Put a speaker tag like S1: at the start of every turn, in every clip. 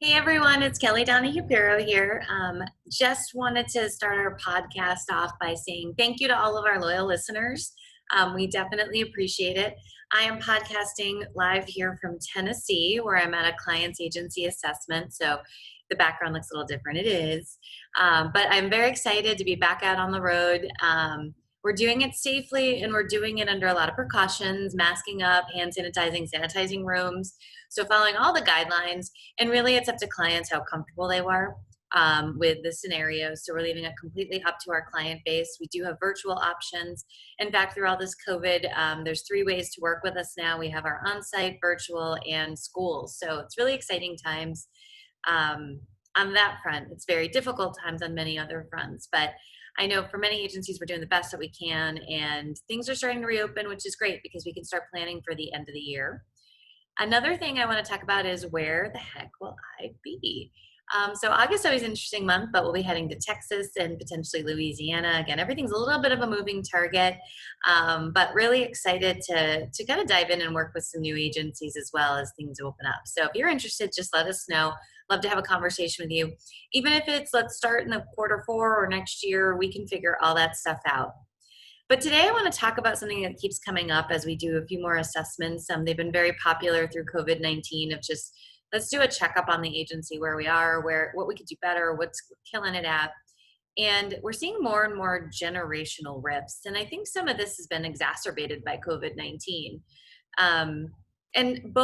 S1: Hey everyone, it's Kelly Donahue Piro here. Just wanted to start our podcast off by saying thank you to all of our loyal listeners. We definitely appreciate it. I am podcasting live here from Tennessee, where I'm at a client's agency assessment. So the background looks a little different. It is. But I'm very excited to be back out on the road. We're doing it safely and we're doing it under a lot of precautions, masking up, hand sanitizing rooms. So following all the guidelines, and really it's up to clients how comfortable they were with the scenario. So we're leaving it completely up to our client base. We do have virtual options. In fact, through all this COVID, there's 3 ways to work with us now. We have our on-site, virtual, and schools. So it's really exciting times on that front. It's very difficult times on many other fronts, but I know for many agencies, we're doing the best that we can, and things are starting to reopen, which is great because we can start planning for the end of the year. Another thing I want to talk about is where the heck will I be? So August is always an interesting month, but we'll be heading to Texas and potentially Louisiana. Again, everything's a little bit of a moving target, but really excited to kind of dive in and work with some new agencies as well as things open up. So if you're interested, just let us know. Love to have a conversation with you. Even if it's let's start in the quarter 4 or next year, we can figure all that stuff out. But today I want to talk about something that keeps coming up as we do a few more assessments. They've been very popular through COVID-19 of just, let's do a checkup on the agency, where we are, what we could do better, what's killing it at. And we're seeing more and more generational rifts. And I think some of this has been exacerbated by COVID-19. And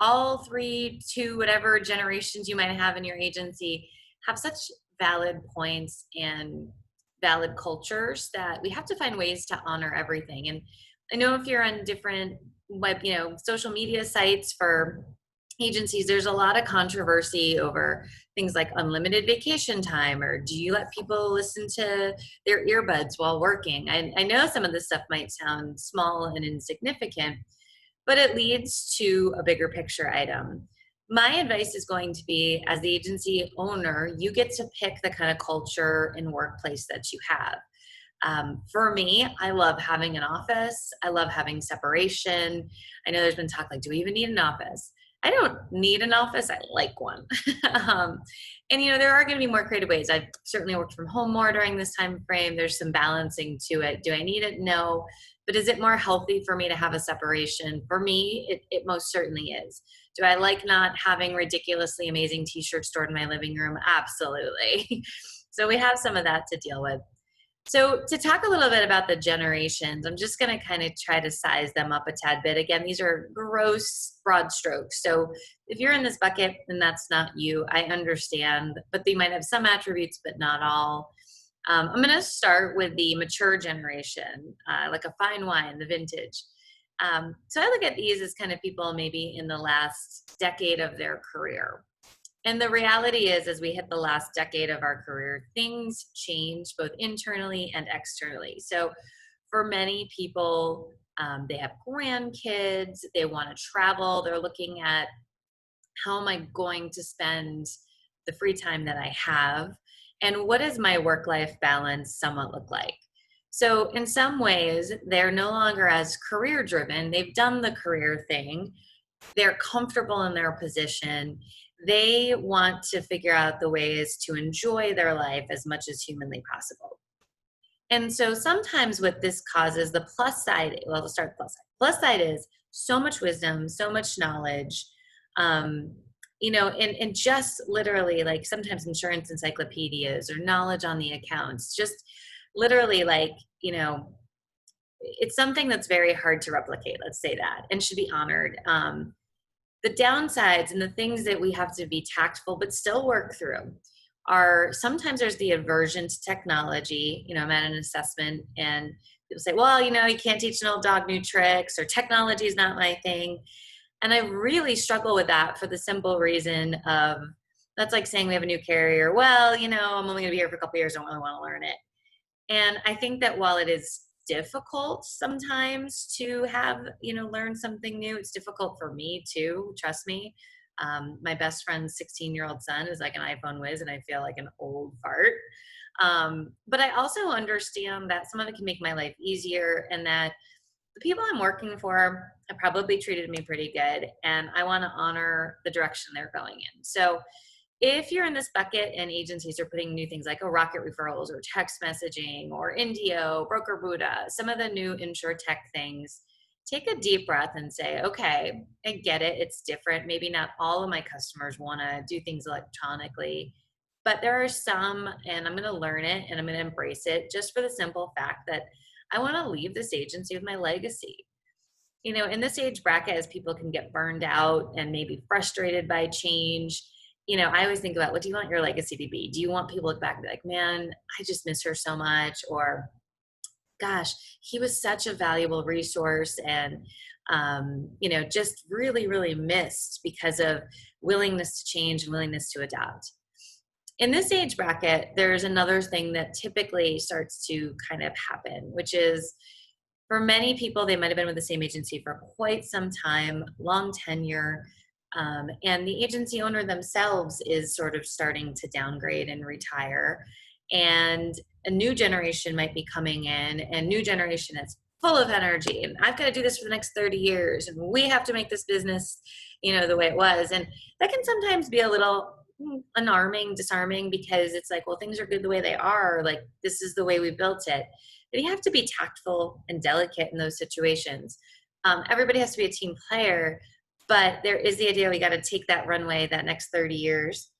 S1: all 3, 2, whatever generations you might have in your agency have such valid points and valid cultures that we have to find ways to honor everything. And I know if you're on different social media sites for agencies, there's a lot of controversy over things like unlimited vacation time, or do you let people listen to their earbuds while working? I know some of this stuff might sound small and insignificant, but it leads to a bigger picture item. My advice is going to be, as the agency owner, you get to pick the kind of culture and workplace that you have. For me, I love having an office. I love having separation. I know there's been talk like, do we even need an office? I don't need an office. I like one. And there are going to be more creative ways. I've certainly worked from home more during this time frame. There's some balancing to it. Do I need it? No. But is it more healthy for me to have a separation? For me, it most certainly is. Do I like not having ridiculously amazing t-shirts stored in my living room? Absolutely. So we have some of that to deal with. So to talk a little bit about the generations, I'm just going to kind of try to size them up a tad bit. Again, these are gross, broad strokes. So if you're in this bucket and that's not you, I understand, but they might have some attributes, but not all. I'm going to start with the mature generation, like a fine wine, the vintage. So I look at these as kind of people maybe in the last decade of their career. And the reality is, as we hit the last decade of our career, things change both internally and externally. So for many people, they have grandkids, they want to travel, they're looking at how am I going to spend the free time that I have, and what does my work-life balance somewhat look like? So in some ways, they're no longer as career driven. They've done the career thing. They're comfortable in their position. They want to figure out the ways to enjoy their life as much as humanly possible. And so sometimes what this causes, the plus side, well, let's start plus side. Plus side is so much wisdom, so much knowledge, and just literally like sometimes insurance encyclopedias or knowledge on the accounts, just literally it's something that's very hard to replicate, let's say that, and should be honored. The downsides and the things that we have to be tactful but still work through are sometimes there's the aversion to technology. I'm at an assessment and people say, well, you can't teach an old dog new tricks, or technology is not my thing. And I really struggle with that for the simple reason of, that's like saying we have a new carrier. Well, I'm only going to be here for a couple of years. I don't really want to learn it. And I think that while it is difficult sometimes to have, learn something new, it's difficult for me too, trust me. My best friend's 16-year-old son is like an iPhone whiz, and I feel like an old fart. But I also understand that some of it can make my life easier, and that the people I'm working for have probably treated me pretty good, and I want to honor the direction they're going in. So if you're in this bucket and agencies are putting new things like rocket referrals or text messaging or Indio, Broker Buddha, some of the new insure tech things, take a deep breath and say, okay, I get it. It's different. Maybe not all of my customers want to do things electronically, but there are some, and I'm going to learn it and I'm going to embrace it just for the simple fact that I want to leave this agency with my legacy. In this age bracket, as people can get burned out and maybe frustrated by change, I always think about, what do you want your legacy to be? Do you want people to look back and be like, man, I just miss her so much? Or, gosh, he was such a valuable resource and, just really, really missed because of willingness to change and willingness to adapt. In this age bracket, there's another thing that typically starts to kind of happen, which is, for many people, they might have been with the same agency for quite some time, long tenure, and the agency owner themselves is sort of starting to downgrade and retire. And a new generation might be coming in, and new generation is full of energy. And I've got to do this for the next 30 years, and we have to make this business, the way it was. And that can sometimes be a little alarming, disarming, because it's like, well, things are good the way they are. Like, this is the way we built it. But you have to be tactful and delicate in those situations. Everybody has to be a team player, but there is the idea we got to take that runway that next 30 years.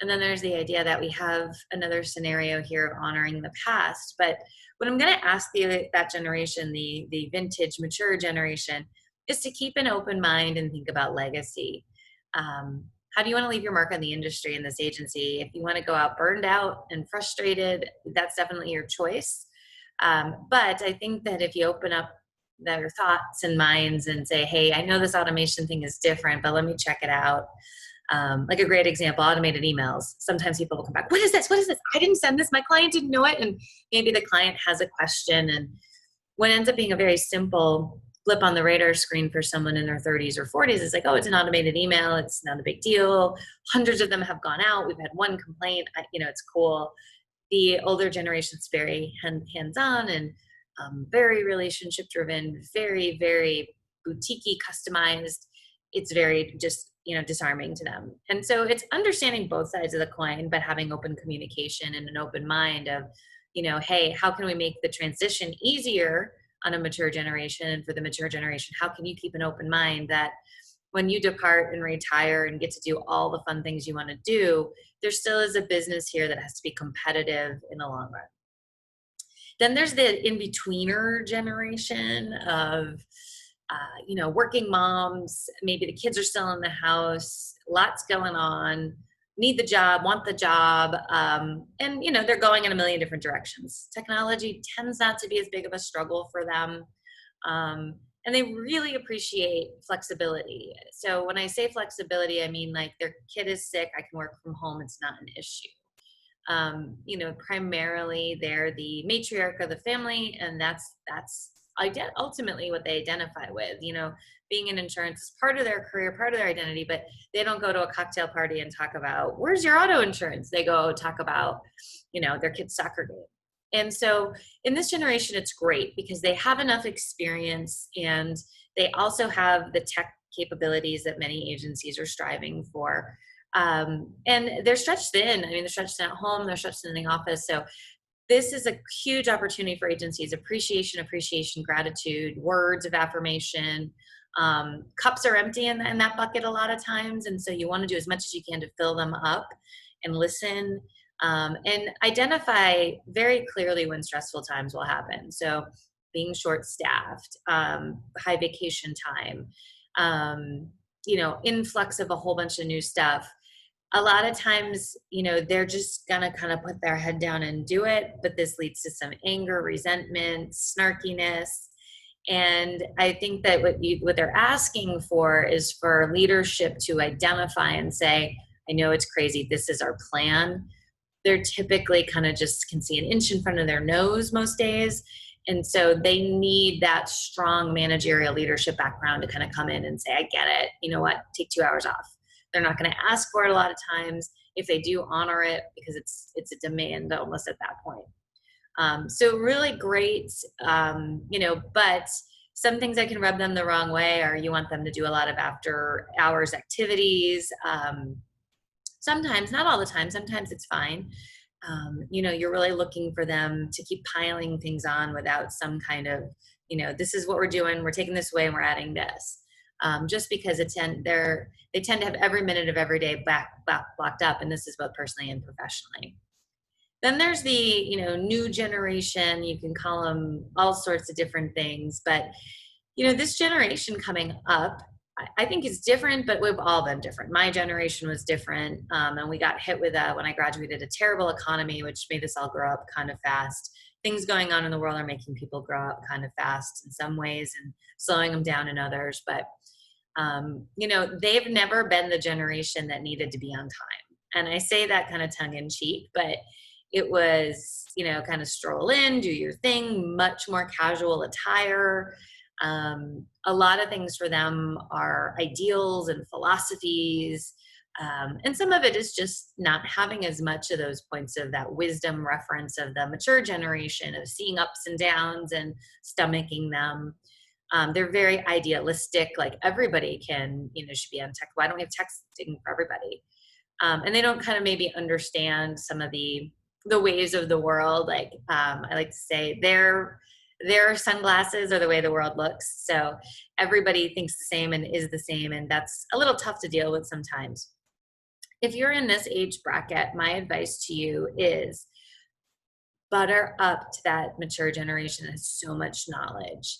S1: And then there's the idea that we have another scenario here honoring the past. But what I'm going to ask that generation, the vintage, mature generation, is to keep an open mind and think about legacy. How do you want to leave your mark on the industry in this agency? If you want to go out burned out and frustrated, that's definitely your choice. But I think that if you open up their thoughts and minds and say, hey, I know this automation thing is different, but let me check it out. Like a great example, automated emails. Sometimes people will come back, what is this? What is this? I didn't send this. My client didn't know it. And maybe the client has a question, and what ends up being a very simple blip on the radar screen for someone in their 30s or 40s is like, oh, it's an automated email. It's not a big deal. Hundreds of them have gone out. We've had one complaint. It's cool. The older generation's very hands-on and very relationship-driven, very, very boutique-y, customized. It's very just, disarming to them. And so it's understanding both sides of the coin, but having open communication and an open mind of, hey, how can we make the transition easier on a mature generation? And for the mature generation, how can you keep an open mind that when you depart and retire and get to do all the fun things you want to do, there still is a business here that has to be competitive in the long run. Then there's the in-betweener generation of, working moms. Maybe the kids are still in the house, lots going on, need the job, want the job, and they're going in a million different directions. Technology tends not to be as big of a struggle for them. And they really appreciate flexibility. So when I say flexibility, I mean like their kid is sick, I can work from home, it's not an issue. Primarily they're the matriarch of the family, and that's ultimately what they identify with. Being in insurance is part of their career, part of their identity, but they don't go to a cocktail party and talk about, where's your auto insurance? They go talk about, their kid's soccer game. And so in this generation, it's great because they have enough experience, and they also have the tech capabilities that many agencies are striving for. And they're stretched thin. They're stretched thin at home, they're stretched thin in the office. So this is a huge opportunity for agencies. Appreciation, gratitude, words of affirmation. Cups are empty in that bucket a lot of times. And so you want to do as much as you can to fill them up and listen. And identify very clearly when stressful times will happen. So being short-staffed, high vacation time, influx of a whole bunch of new stuff. A lot of times, they're just gonna kind of put their head down and do it, but this leads to some anger, resentment, snarkiness. And I think that what they're asking for is for leadership to identify and say, I know it's crazy, this is our plan. They're typically kind of just can see an inch in front of their nose most days. And so they need that strong managerial leadership background to kind of come in and say, I get it. You know what? Take 2 hours off. They're not going to ask for it a lot of times. If they do, honor it because it's a demand almost at that point. So really great, but Some things that can rub them the wrong way are you want them to do a lot of after hours activities. Sometimes, not all the time, sometimes it's fine. You're really looking for them to keep piling things on without some kind of, this is what we're doing, we're taking this away and we're adding this. Just because they tend to have every minute of every day blocked up, and this is both personally and professionally. Then there's the, new generation. You can call them all sorts of different things, but this generation coming up, I think it's different, but we've all been different. My generation was different, and we got hit with when I graduated, a terrible economy, which made us all grow up kind of fast. Things going on in the world are making people grow up kind of fast in some ways and slowing them down in others. But they've never been the generation that needed to be on time. And I say that kind of tongue in cheek, but it was, kind of stroll in, do your thing, much more casual attire. A lot of things for them are ideals and philosophies. And some of it is just not having as much of those points of that wisdom reference of the mature generation of seeing ups and downs and stomaching them. They're very idealistic, like everybody should be on tech. Why don't we have texting for everybody? And they don't kind of maybe understand some of the ways of the world. Like I like to say, their sunglasses are the way the world looks. So everybody thinks the same and is the same, and that's a little tough to deal with sometimes. If you're in this age bracket, my advice to you is butter up to that mature generation that has so much knowledge.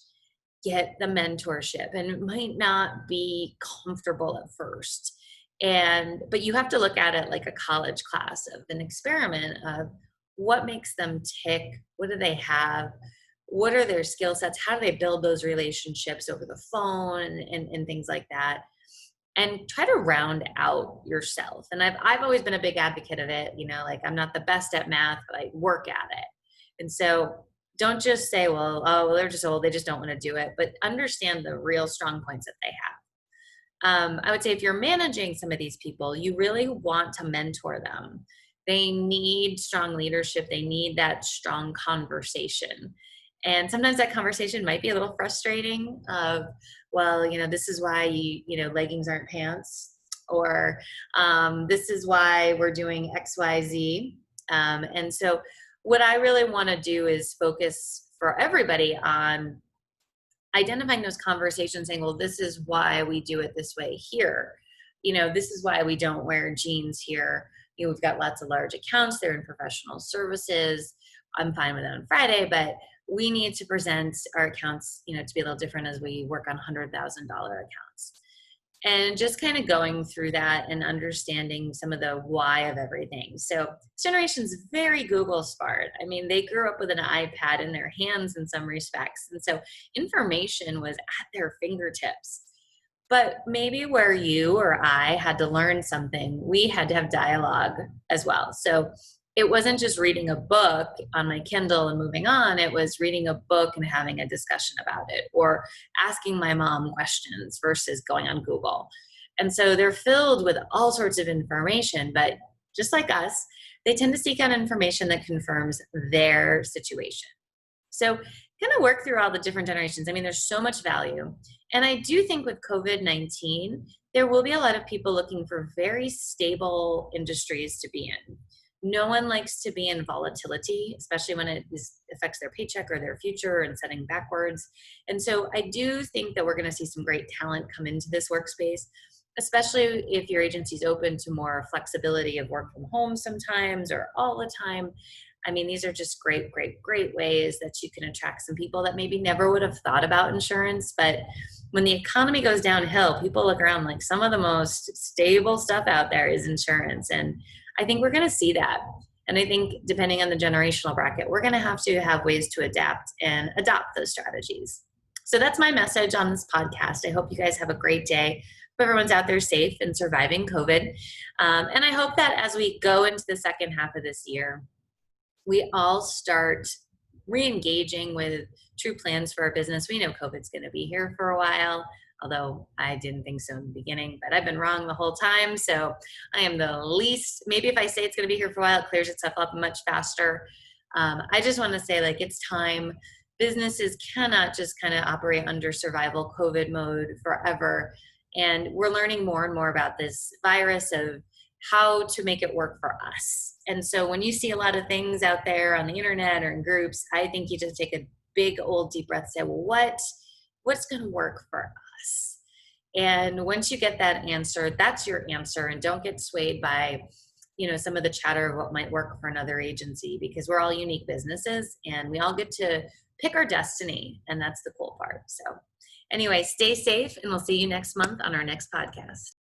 S1: Get the mentorship, and it might not be comfortable at first. But you have to look at it like a college class of an experiment of what makes them tick, what do they have, what are their skill sets, how do they build those relationships over the phone and things like that, and try to round out yourself. And I've always been a big advocate of it, like I'm not the best at math, but I work at it. And so don't just say, well, they're just old, they just don't want to do it, but understand the real strong points that they have. I would say if you're managing some of these people, you really want to mentor them. They need strong leadership. They need that strong conversation. And sometimes that conversation might be a little frustrating of, well, this is why leggings aren't pants, or this is why we're doing X, Y, Z. And so what I really want to do is focus for everybody on identifying those conversations, saying, well, this is why we do it this way here. This is why we don't wear jeans here. We've got lots of large accounts. They're in professional services. I'm fine with it on Friday, but we need to present our accounts, to be a little different as we work on $100,000 accounts. And just kind of going through that and understanding some of the why of everything. So this generation's very Google smart. I mean, they grew up with an iPad in their hands in some respects. And so information was at their fingertips. But maybe where you or I had to learn something, we had to have dialogue as well. So it wasn't just reading a book on my Kindle and moving on. It was reading a book and having a discussion about it, or asking my mom questions versus going on Google. And so they're filled with all sorts of information, but just like us, they tend to seek out information that confirms their situation. So kind of work through all the different generations. I mean, there's so much value. And I do think with COVID-19, there will be a lot of people looking for very stable industries to be in. No one likes to be in volatility, especially when it affects their paycheck or their future and setting backwards. And so I do think that we're going to see some great talent come into this workspace, especially if your agency is open to more flexibility of work from home sometimes or all the time. I mean, these are just great, great, great ways that you can attract some people that maybe never would have thought about insurance. But when the economy goes downhill, people look around like some of the most stable stuff out there is insurance. And I think we're going to see that. And I think depending on the generational bracket, we're going to have ways to adapt and adopt those strategies. So that's my message on this podcast. I hope you guys have a great day. Hope everyone's out there safe and surviving COVID. And I hope that as we go into the second half of this year, we all start re-engaging with true plans for our business. We know COVID's going to be here for a while, although I didn't think so in the beginning, but I've been wrong the whole time. So I am the least, maybe if I say it's going to be here for a while, it clears itself up much faster. I just want to say, like, it's time. businesses cannot just kind of operate under survival COVID mode forever. And we're learning more and more about this virus of how to make it work for us. And so when you see a lot of things out there on the internet or in groups, I think you just take a big old deep breath and say, well, what's going to work for us? And once you get that answer, that's your answer. And don't get swayed by, some of the chatter of what might work for another agency, because we're all unique businesses and we all get to pick our destiny. And that's the cool part. So anyway, stay safe and we'll see you next month on our next podcast.